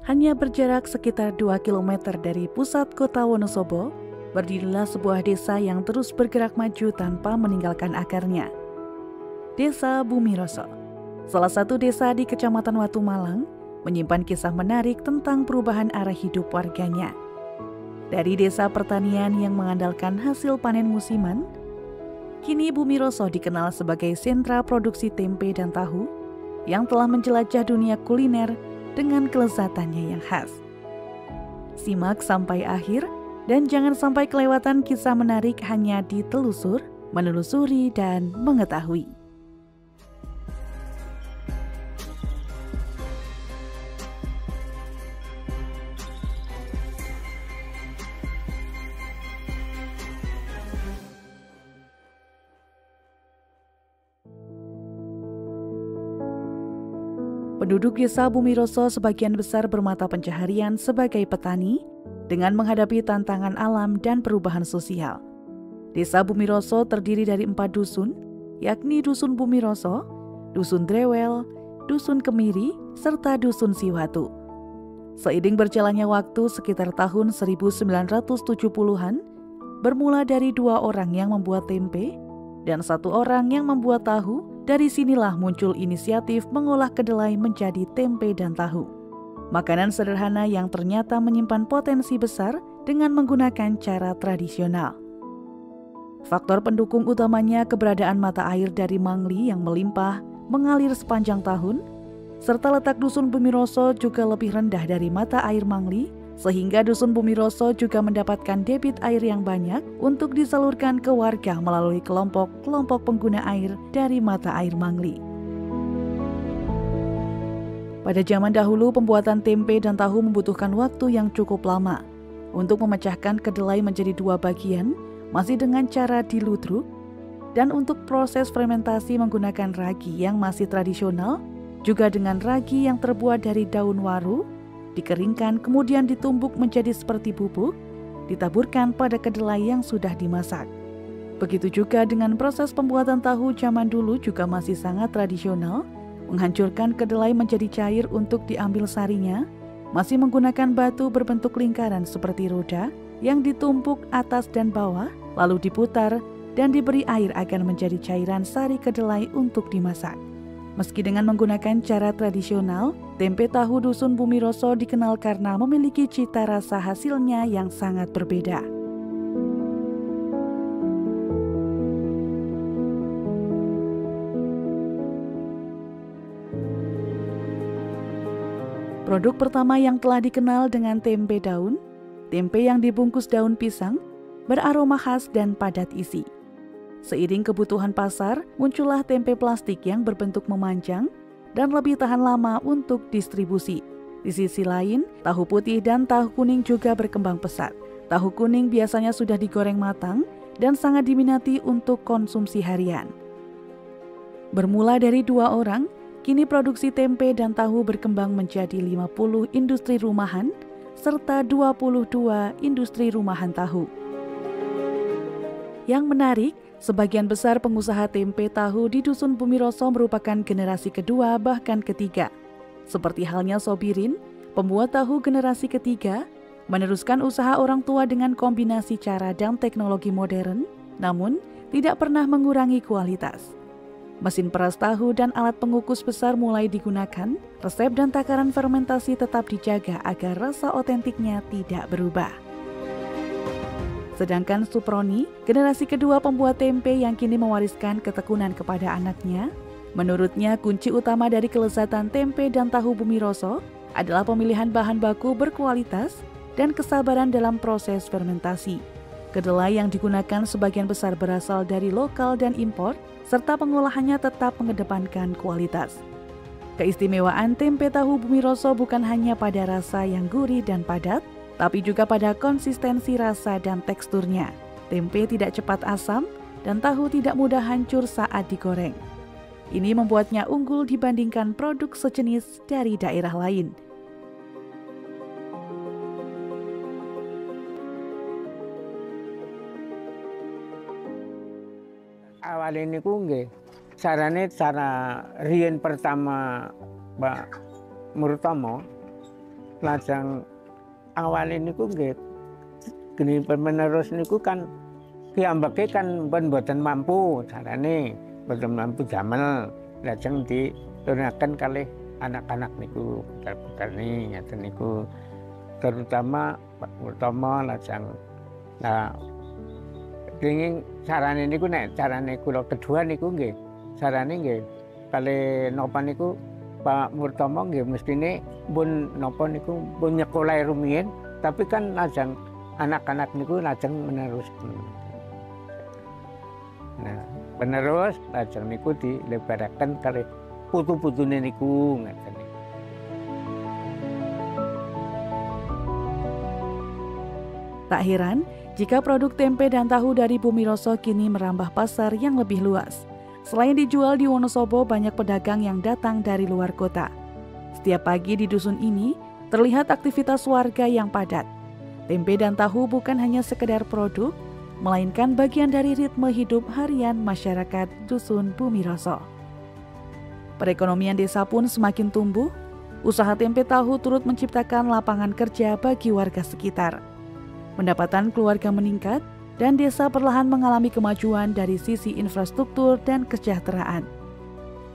Hanya berjarak sekitar 2 km dari pusat kota Wonosobo, berdirilah sebuah desa yang terus bergerak maju tanpa meninggalkan akarnya. Desa Bumiroso, salah satu desa di Kecamatan Watu Malang, menyimpan kisah menarik tentang perubahan arah hidup warganya. Dari desa pertanian yang mengandalkan hasil panen musiman, kini Bumiroso dikenal sebagai sentra produksi tempe dan tahu yang telah menjelajah dunia kuliner dengan kelezatannya yang khas. Simak sampai akhir dan jangan sampai kelewatan kisah menarik hanya di telusur, menelusuri, dan mengetahui. Penduduk desa Bumiroso sebagian besar bermata pencaharian sebagai petani dengan menghadapi tantangan alam dan perubahan sosial. Desa Bumiroso terdiri dari 4 dusun, yakni Dusun Bumiroso, Dusun Drewel, Dusun Kemiri, serta Dusun Siwatu. Seiring berjalannya waktu sekitar tahun 1970-an, bermula dari 2 orang yang membuat tempe dan 1 orang yang membuat tahu. Dari sinilah muncul inisiatif mengolah kedelai menjadi tempe dan tahu. Makanan sederhana yang ternyata menyimpan potensi besar dengan menggunakan cara tradisional. Faktor pendukung utamanya keberadaan mata air dari Mangli yang melimpah mengalir sepanjang tahun, serta letak Dusun Bumiroso juga lebih rendah dari mata air Mangli, sehingga Dusun Bumiroso juga mendapatkan debit air yang banyak untuk disalurkan ke warga melalui kelompok-kelompok pengguna air dari mata air Mangli. Pada zaman dahulu, pembuatan tempe dan tahu membutuhkan waktu yang cukup lama. Untuk memecahkan kedelai menjadi 2 bagian, masih dengan cara diludruk, dan untuk proses fermentasi menggunakan ragi yang masih tradisional, juga dengan ragi yang terbuat dari daun waru, dikeringkan kemudian ditumbuk menjadi seperti bubuk, ditaburkan pada kedelai yang sudah dimasak. Begitu juga dengan proses pembuatan tahu zaman dulu juga masih sangat tradisional, menghancurkan kedelai menjadi cair untuk diambil sarinya, masih menggunakan batu berbentuk lingkaran seperti roda yang ditumpuk atas dan bawah, lalu diputar dan diberi air agar menjadi cairan sari kedelai untuk dimasak. Meski dengan menggunakan cara tradisional, tempe tahu Dusun Bumiroso dikenal karena memiliki cita rasa hasilnya yang sangat berbeda. Produk pertama yang telah dikenal dengan tempe daun, tempe yang dibungkus daun pisang, beraroma khas dan padat isi. Seiring kebutuhan pasar, muncullah tempe plastik yang berbentuk memanjang dan lebih tahan lama untuk distribusi. Di sisi lain, tahu putih dan tahu kuning juga berkembang pesat. Tahu kuning biasanya sudah digoreng matang dan sangat diminati untuk konsumsi harian. Bermula dari 2 orang, kini produksi tempe dan tahu berkembang menjadi 50 industri rumahan serta 22 industri rumahan tahu. Yang menarik, sebagian besar pengusaha tempe tahu di Dusun Bumiroso merupakan generasi kedua bahkan ketiga. Seperti halnya Sobirin, pembuat tahu generasi ketiga, meneruskan usaha orang tua dengan kombinasi cara dan teknologi modern, namun tidak pernah mengurangi kualitas. Mesin peras tahu dan alat pengukus besar mulai digunakan, resep dan takaran fermentasi tetap dijaga agar rasa otentiknya tidak berubah. Sedangkan Suproni, generasi kedua pembuat tempe yang kini mewariskan ketekunan kepada anaknya, menurutnya kunci utama dari kelezatan tempe dan tahu Bumiroso adalah pemilihan bahan baku berkualitas dan kesabaran dalam proses fermentasi. Kedelai yang digunakan sebagian besar berasal dari lokal dan impor, serta pengolahannya tetap mengedepankan kualitas. Keistimewaan tempe tahu Bumiroso bukan hanya pada rasa yang gurih dan padat, tapi juga pada konsistensi rasa dan teksturnya. Tempe tidak cepat asam dan tahu tidak mudah hancur saat digoreng. Ini membuatnya unggul dibandingkan produk sejenis dari daerah lain. Awal ini nggih sarane cara riyen pertama Mbak Murtomo lajeng awal niku nggih geni penerus niku kan piyambake kan mboten mampu carane, mboten mampu damel. Lajeng diturunaken kalih anak-anak niku putar-putar ngeten niku. Terutama Pak Murtomo lajeng kenging carane niku nek carane kula kedua niku nggih carane nggih kalih napa niku Pak Murtomo nggih mestine pun napa niku pun nyekolahi rumiyin tapi kan lajeng anak-anak niku lajeng menerus. Nah, penerus lajeng niku dilebaraken kalih putu-putune niku ngeten. Tak heran jika produk tempe dan tahu dari Bumiroso kini merambah pasar yang lebih luas. Selain dijual di Wonosobo, banyak pedagang yang datang dari luar kota. Setiap pagi di dusun ini terlihat aktivitas warga yang padat. Tempe dan tahu bukan hanya sekedar produk, melainkan bagian dari ritme hidup harian masyarakat dusun Bumiroso. Perekonomian desa pun semakin tumbuh. Usaha tempe tahu turut menciptakan lapangan kerja bagi warga sekitar. Pendapatan keluarga meningkat, dan desa perlahan mengalami kemajuan dari sisi infrastruktur dan kesejahteraan.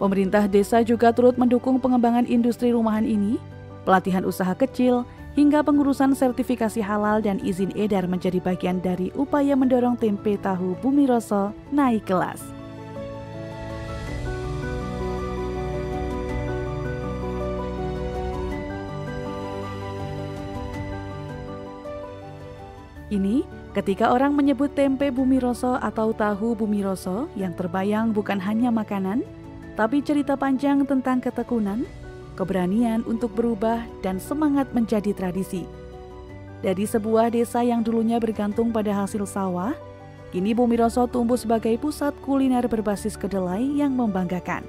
Pemerintah desa juga turut mendukung pengembangan industri rumahan ini, pelatihan usaha kecil, hingga pengurusan sertifikasi halal dan izin edar menjadi bagian dari upaya mendorong tempe tahu Bumiroso naik kelas. Ini ketika orang menyebut tempe Bumiroso atau tahu Bumiroso, yang terbayang bukan hanya makanan, tapi cerita panjang tentang ketekunan, keberanian untuk berubah, dan semangat menjadi tradisi. Dari sebuah desa yang dulunya bergantung pada hasil sawah, kini Bumiroso tumbuh sebagai pusat kuliner berbasis kedelai yang membanggakan.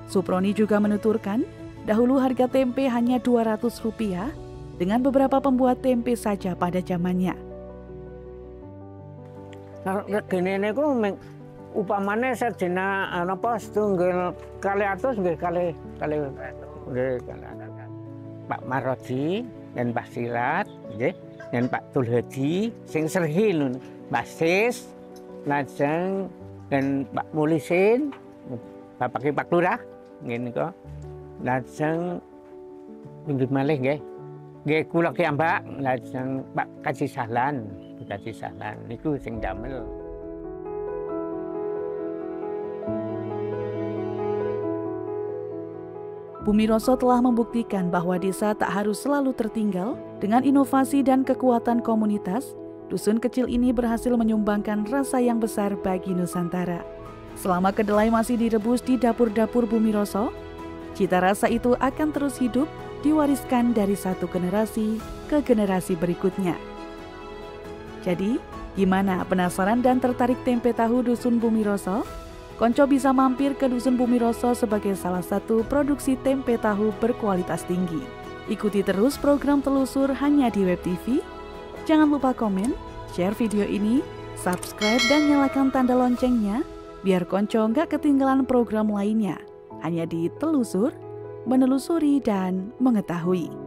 Suproni juga menuturkan, dahulu harga tempe hanya Rp200, dengan beberapa pembuat tempe saja pada zamannya. Gini niku upamane sedina napa setunggal 200 nggih kalih Pak Marodi dan Pak Sirat nggih dan Pak Tulhedi sing serhi lho Mbak Sis lajeng dan Pak Mulisin Bapak Pak Lurah nggih nika lajeng pindah malih nggih kula ki Mbak lajeng Pak Kaji Sahlan niku sing damel. Bumiroso telah membuktikan bahwa desa tak harus selalu tertinggal. Dengan inovasi dan kekuatan komunitas, dusun kecil ini berhasil menyumbangkan rasa yang besar bagi Nusantara. Selama kedelai masih direbus di dapur-dapur Bumiroso, cita rasa itu akan terus hidup, diwariskan dari satu generasi ke generasi berikutnya. Jadi, gimana, penasaran dan tertarik tempe tahu dusun Bumiroso? Konco bisa mampir ke dusun Bumiroso sebagai salah satu produksi tempe tahu berkualitas tinggi. Ikuti terus program Telusur hanya di Web TV. Jangan lupa komen, share video ini, subscribe dan nyalakan tanda loncengnya biar Konco nggak ketinggalan program lainnya. Hanya di Telusur, menelusuri dan mengetahui.